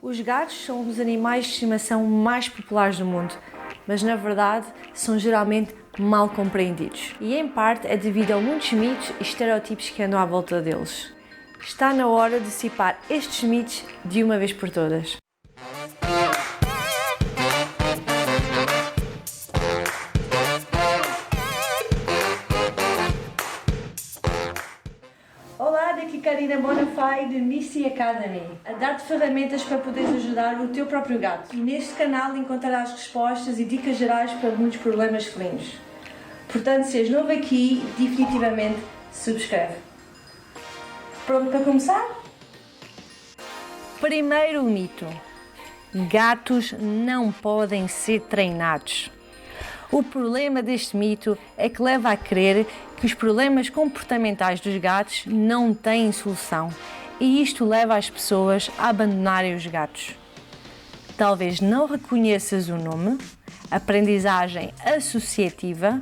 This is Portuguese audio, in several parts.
Os gatos são um dos animais de estimação mais populares do mundo, mas na verdade são geralmente mal compreendidos. E em parte é devido a muitos mitos e estereótipos que andam à volta deles. Está na hora de dissipar estes mitos de uma vez por todas. Olá, daqui Karina Bonafai de Missy Academy, a dar-te ferramentas para poderes ajudar o teu próprio gato. E neste canal encontrarás respostas e dicas gerais para muitos problemas felinos. Portanto, se és novo aqui, definitivamente subscreve. Pronto para começar? Primeiro mito: gatos não podem ser treinados. O problema deste mito é que leva a crer que os problemas comportamentais dos gatos não têm solução e isto leva as pessoas a abandonarem os gatos. Talvez não reconheças o nome, aprendizagem associativa,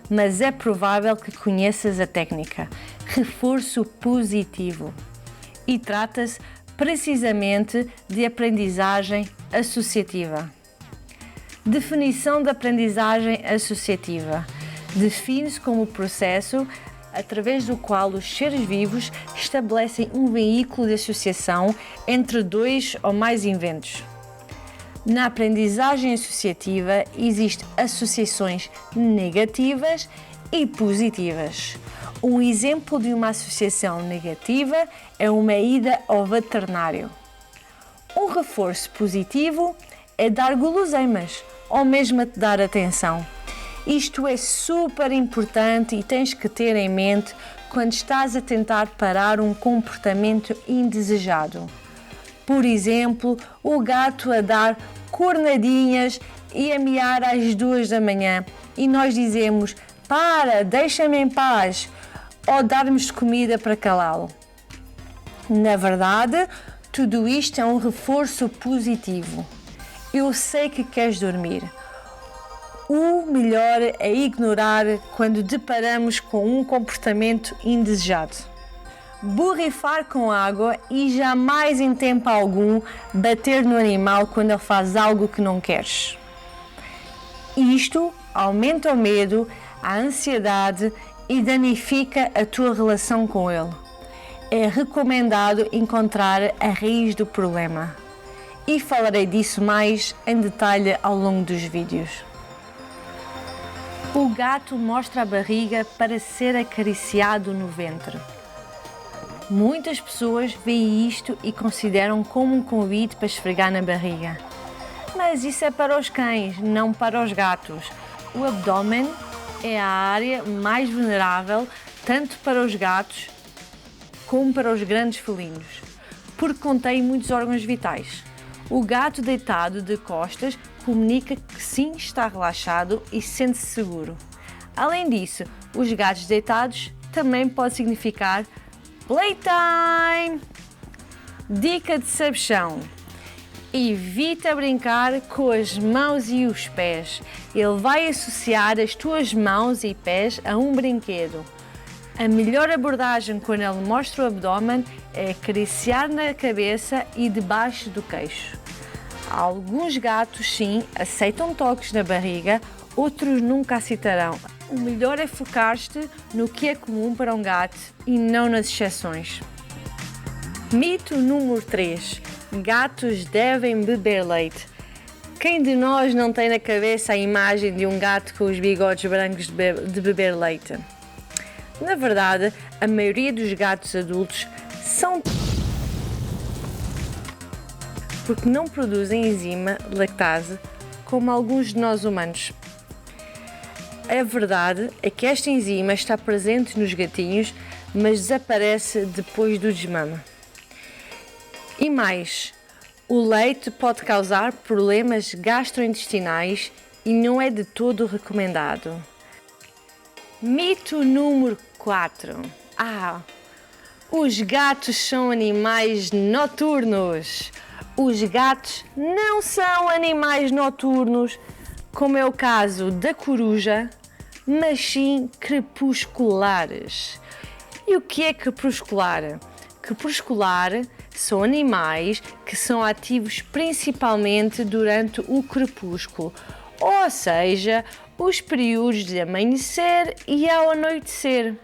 mas é provável que conheças a técnica, reforço positivo. E trata-se precisamente de aprendizagem associativa. Definição da aprendizagem associativa. Define-se como o processo através do qual os seres vivos estabelecem um veículo de associação entre dois ou mais eventos. Na aprendizagem associativa existem associações negativas e positivas. Um exemplo de uma associação negativa é uma ida ao veterinário. Um reforço positivo é dar guloseimas ou mesmo te dar atenção. Isto é super importante e tens que ter em mente quando estás a tentar parar um comportamento indesejado. Por exemplo, o gato a dar cornadinhas e a miar às 2 da manhã e nós dizemos: para, deixa-me em paz, ou darmos comida para calá-lo. Na verdade, tudo isto é um reforço positivo. Eu sei que queres dormir. O melhor é ignorar quando deparamos com um comportamento indesejado. Borrifar com água e jamais em tempo algum bater no animal quando ele faz algo que não queres. Isto aumenta o medo, a ansiedade e danifica a tua relação com ele. É recomendado encontrar a raiz do problema. E falarei disso mais em detalhe ao longo dos vídeos. O gato mostra a barriga para ser acariciado no ventre. Muitas pessoas veem isto e consideram como um convite para esfregar na barriga. Mas isso é para os cães, não para os gatos. O abdômen é a área mais vulnerável tanto para os gatos como para os grandes felinos, porque contém muitos órgãos vitais. O gato deitado de costas comunica que sim, está relaxado e sente-se seguro. Além disso, os gatos deitados também pode significar playtime. Dica de sabichão: evita brincar com as mãos e os pés. Ele vai associar as tuas mãos e pés a um brinquedo. A melhor abordagem quando ele mostra o abdômen é acariciar na cabeça e debaixo do queixo. Alguns gatos sim aceitam toques na barriga, outros nunca aceitarão. O melhor é focar-te no que é comum para um gato e não nas exceções. Mito número 3. Gatos devem beber leite. Quem de nós não tem na cabeça a imagem de um gato com os bigodes brancos de beber leite? Na verdade, a maioria dos gatos adultos são porque não produzem enzima lactase como alguns de nós humanos. A verdade é que esta enzima está presente nos gatinhos, mas desaparece depois do desmame. E mais, o leite pode causar problemas gastrointestinais e não é de todo recomendado. Mito número 4. Os gatos são animais noturnos. Os gatos não são animais noturnos, como é o caso da coruja, mas sim crepusculares. E o que é crepuscular? Crepuscular são animais que são ativos principalmente durante o crepúsculo, ou seja, os períodos de amanhecer e ao anoitecer.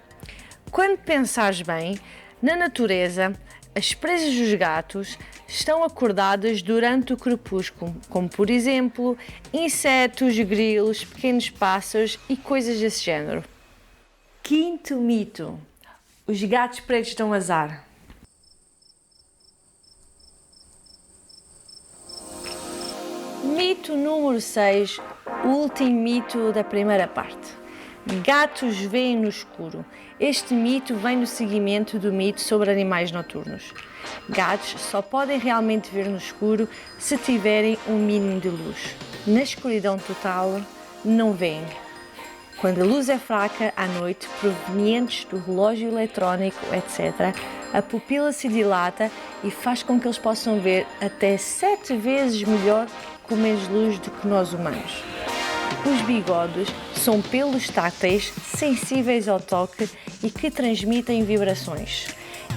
Quando pensares bem, na natureza, as presas dos gatos estão acordadas durante o crepúsculo, como por exemplo, insetos, grilos, pequenos pássaros e coisas desse género. Quinto mito: os gatos pretos dão azar. Mito número 6, o último mito da primeira parte. Gatos veem no escuro. Este mito vem do seguimento do mito sobre animais noturnos. Gatos só podem realmente ver no escuro se tiverem um mínimo de luz. Na escuridão total, não veem. Quando a luz é fraca à noite, provenientes do relógio eletrónico, etc., a pupila se dilata e faz com que eles possam ver até 7 vezes melhor com menos luz do que nós humanos. Os bigodes são pelos táteis, sensíveis ao toque e que transmitem vibrações.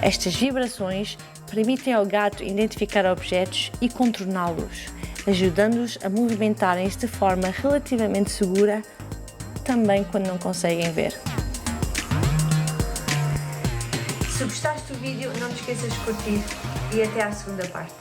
Estas vibrações permitem ao gato identificar objetos e contorná-los, ajudando-os a movimentarem-se de forma relativamente segura, também quando não conseguem ver. Se gostaste do vídeo, não te esqueças de curtir e até à segunda parte.